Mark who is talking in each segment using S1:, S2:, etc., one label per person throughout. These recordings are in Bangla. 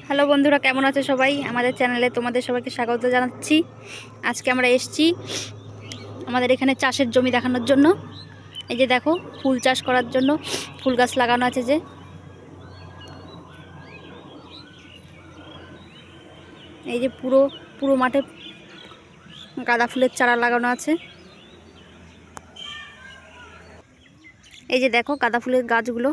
S1: হ্যালো বন্ধুরা, কেমন আছে সবাই? আমাদের চ্যানেলে তোমাদের সবাইকে স্বাগত জানাচ্ছি। আজকে আমরা এসেছি আমাদের এখানে চাষের জমি দেখানোর জন্য। এই যে দেখো, ফুল চাষ করার জন্য ফুল গাছ লাগানো আছে। যে এই যে পুরো পুরো মাঠে গাঁদা ফুলের চারা লাগানো আছে। এই যে দেখো গাঁদা ফুলের গাছগুলো,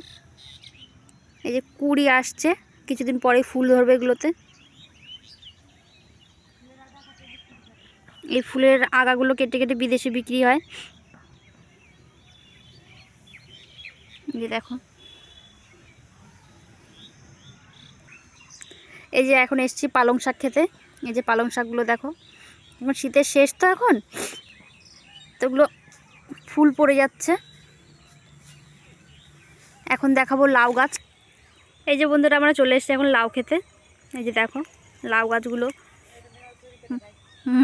S1: এই যে কুড়ি আসছে, কিছুদিন পরেই ফুল ধরবে এগুলোতে। এই ফুলের আগাগুলো কেটে কেটে বিদেশে বিক্রি হয়। এই যে দেখো, এই যে এখন এসেছি পালং শাক খেতে। এই যে পালং শাকগুলো দেখো, এখন শীতের শেষ তো, এখন তো ওগুলো ফুল পড়ে যাচ্ছে। এখন দেখাবো লাউ গাছ। এই যে বন্ধুরা, আমরা চলে এসেছি এখন লাউ খেতে। এই যে দেখো লাউ গাছগুলো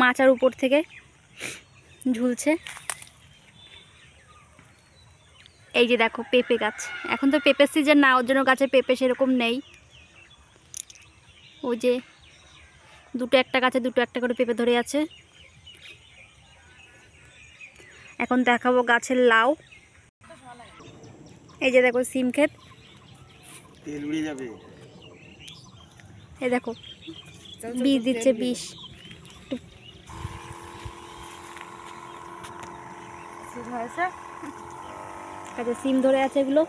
S1: মাচার উপর থেকে ঝুলছে। এই যে দেখো পেঁপে গাছ, এখন তো পেঁপের সিজন না, ওর জন্য গাছে পেঁপে সেরকম নেই। ওই যে দুটো একটা গাছে দুটো একটা করে পেঁপে ধরে আছে। এখন দেখাবো গাছের লাউ। এই যে দেখো সিম ক্ষেত, এই দেখো বীজ দিচ্ছে, বিষ। আচ্ছা, সিম ধরে আছে এগুলো।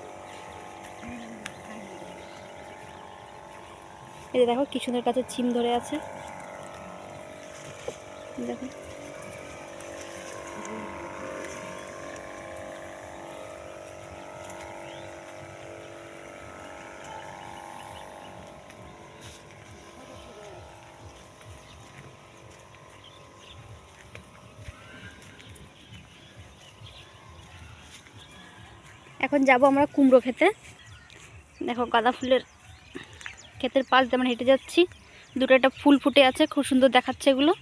S1: এই যে দেখো কি সুন্দর কাছে সিম ধরে আছে, দেখো। এখন যাব আমরা কুমড়ো খেতে। দেখো গাঁদা ফুলের ক্ষেতের পাশ দিয়ে আমরা হেঁটে যাচ্ছি। দুটো একটা ফুল ফুটে আছে, খুব সুন্দর দেখাচ্ছে এগুলো।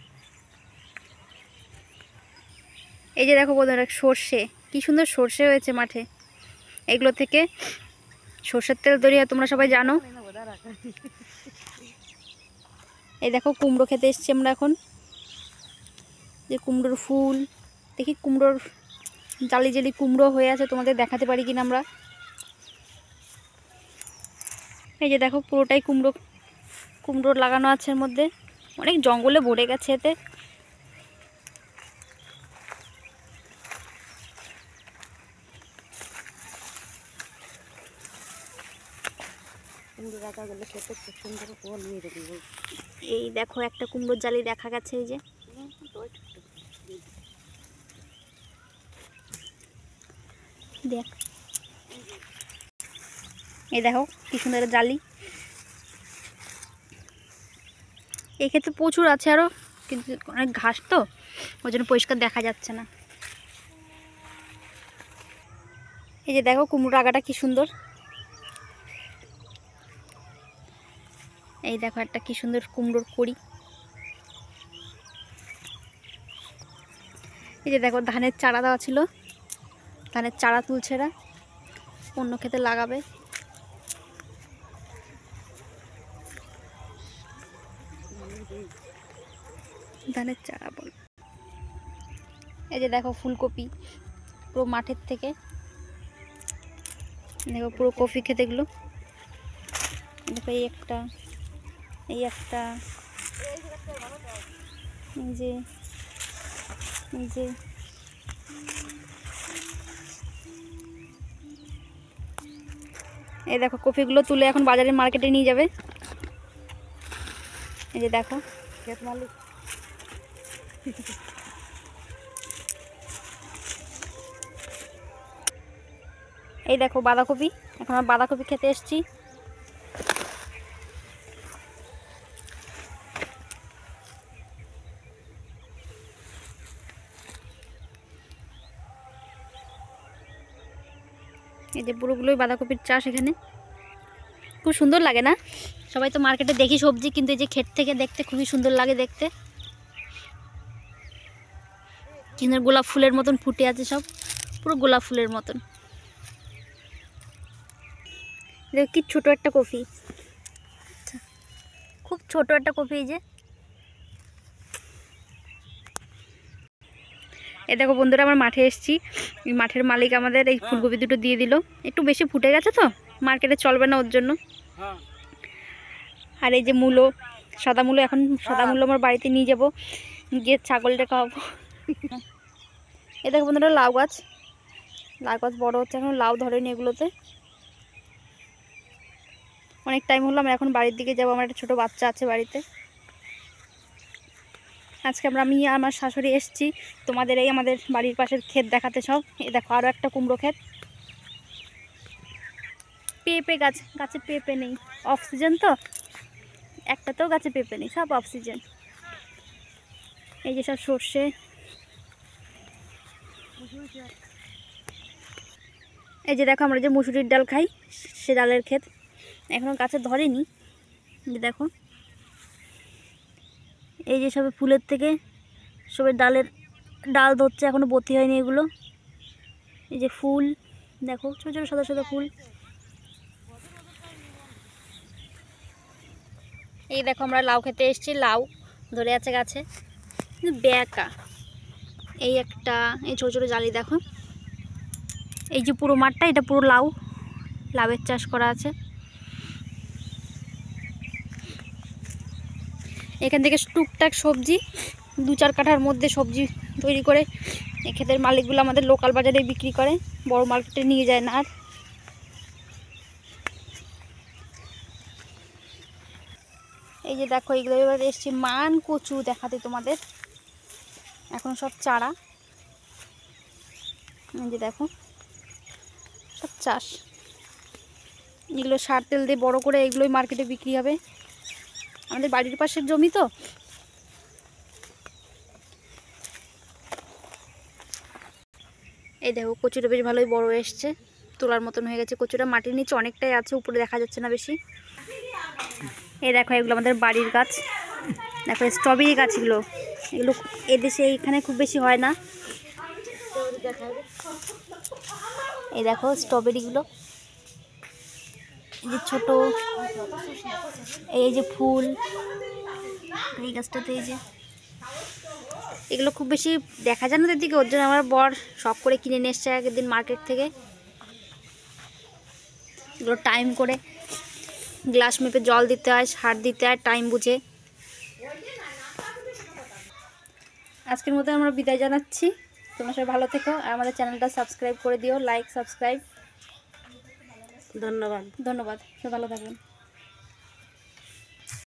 S1: এই যে দেখো বন্ধুরা, সর্ষে, কি সুন্দর সর্ষে হয়েছে মাঠে। এগুলো থেকে সর্ষের তেল তৈরি হয়, তোমরা সবাই জানো। এই দেখো কুমড়ো খেতে এসছি আমরা এখন। যে কুমড়োর ফুল, দেখি কুমড়োর জালি জালি কুমড়ো হয়ে আছে, তোমাদের দেখাতে পারি কিনা আমরা। এই যে দেখো পুরোটাই কুমড়ো কুমড়ো লাগানো আছে এর মধ্যে, অনেক জঙ্গলে ভরে গেছে এতে। এই দেখো একটা কুমড়োর জালি দেখা গেছে। এই যে দেখ, এই দেখো কি সুন্দর জালি। এই ক্ষেত্রে প্রচুর আছে আরো, কিন্তু অনেক ঘাস তো, ওই জন্য পরিষ্কার দেখা যাচ্ছে না। এই যে দেখো কুমড়োর আগাটা কি সুন্দর। এই দেখো একটা কি সুন্দর কুমড়োর কড়ি। এই যে দেখো ধানের চারা দেওয়া ছিল, ধানের চারা তুলছে এরা, অন্য ক্ষেতে লাগাবে। ধানের চারা বল। এই যে দেখো ফুলকপি, পুরো মাঠের থেকে দেখো পুরো কপি খেতে গুলো। দেখো এই একটা, এই একটা, এই যে, এই যে এই দেখো কপিগুলো তুলে এখন বাজারে মার্কেটে নিয়ে যাবে। এই যে দেখো ক্ষেত মালিক। এই দেখো বাঁধাকপি, এখন আমরা বাঁধাকপি খেতে এসেছি। এই যে পুরোগুলোই বাঁধাকপির চাষ এখানে, খুব সুন্দর লাগে না? সবাই তো মার্কেটে দেখি সবজি, কিন্তু এই যে ক্ষেত থেকে দেখতে খুবই সুন্দর লাগে দেখতে। কিন্তু গোলাপ ফুলের মতন ফুটে আছে সব, পুরো গোলাপ ফুলের মতন। দেখো কি ছোট একটা কফি। ছোট একটা কপি। এই যে এই দেখো বন্ধুরা, আমরা মাঠে এসেছি। মাঠের মালিক আমাদের এই ফুলকপি দুটো দিয়ে দিল। একটু বেশি ফুটে গেছে তো, মার্কেটে চলবে না ওর জন্য। আর এই যে মূলো, সাদা মূলো, এখন সাদা মূলো আমার বাড়িতে নিয়ে যাব, গিয়ে ছাগলটা খাওয়াবো। এ দেখো বন্ধুরা, লাউ গাছ বড় হচ্ছে, এখন লাউ ধরেনি এগুলোতে। অনেক টাইম হলো, আমরা এখন বাড়ির দিকে যাবো। আমার একটা ছোটো বাচ্চা আছে বাড়িতে। আজকে আমি আর আমার শাশুড়ি এসেছি তোমাদের এই আমাদের বাড়ির পাশের ক্ষেত দেখাতে সব। এই দেখো আরও একটা কুমড়ো ক্ষেত। পেঁপে গাছে পেঁপে নেই, অফ সিজন তো, একটাতেও গাছে পেঁপে নেই, সব অফ সিজন। এই যে সব সর্ষে। এই যে দেখো আমরা যে মুসুরির ডাল খাই, সে ডালের ক্ষেত। এখনও গাছে ধরেনি। যে দেখো এই যে সবে ফুলের থেকে সবে ডাল ধরছে, এখনো ভর্তি হয়নি এগুলো। এই যে ফুল দেখো, ছোটো ছোটো সাদা সাদা ফুল। এই দেখো আমরা লাউ খেতে এসেছি, লাউ ধরে আছে গাছে, কিন্তু বেঁকা। এই একটা এই ছোটো ছোটো জালি দেখো। এই যে পুরো মাঠটা, এটা পুরো লাউয়ের চাষ করা আছে। এখান থেকে টুকটাক সবজি 2-4 কাঠার মধ্যে সবজি তৈরি করে এই ক্ষেতের মালিকগুলো আমাদের লোকাল বাজারে বিক্রি করে, বড় মার্কেটে নিয়ে যায় না। আর এই যে দেখো, এইগুলো এবার এসছি মান কচু দেখাতে তোমাদের। এখন সব চারা। এই যে দেখো সব চাষ, এগুলো সার তেল দিয়ে বড় করে এগুলোই মার্কেটে বিক্রি হবে। আমাদের বাড়ির পাশের জমি তো। এই দেখো কচুটা বেশ ভালোই বড় এসছে, তোলার মতন হয়ে গেছে। কচুটা মাটির নিচে অনেকটাই আছে, উপরে দেখা যাচ্ছে না বেশি। এই দেখো এগুলো আমাদের বাড়ির গাছ। দেখো স্ট্রবেরি গাছ, এগুলো এদেশে এইখানে খুব বেশি হয় না। এই দেখো স্ট্রবেরিগুলো, এই যে ছোট, এই যে ফুল এই গাছটাতে। এই যে এগুলো খুব বেশি দেখা যায় না এদিকে, ওর জন্য আমার বর শখ করে কিনে নিয়ে এসছে একদিন মার্কেট থেকে। এগুলো টাইম করে গ্লাস মেপে জল দিতে হয়, সার দিতে হয় টাইম বুঝে। আজকের মতো আমরা বিদায় জানাচ্ছি। তোমরা সবাই ভালো থেকো, আর আমাদের চ্যানেলটা সাবস্ক্রাইব করে দিও, লাইক সাবস্ক্রাইব। ধন্যবাদ। সবাই ভালো থাকবেন।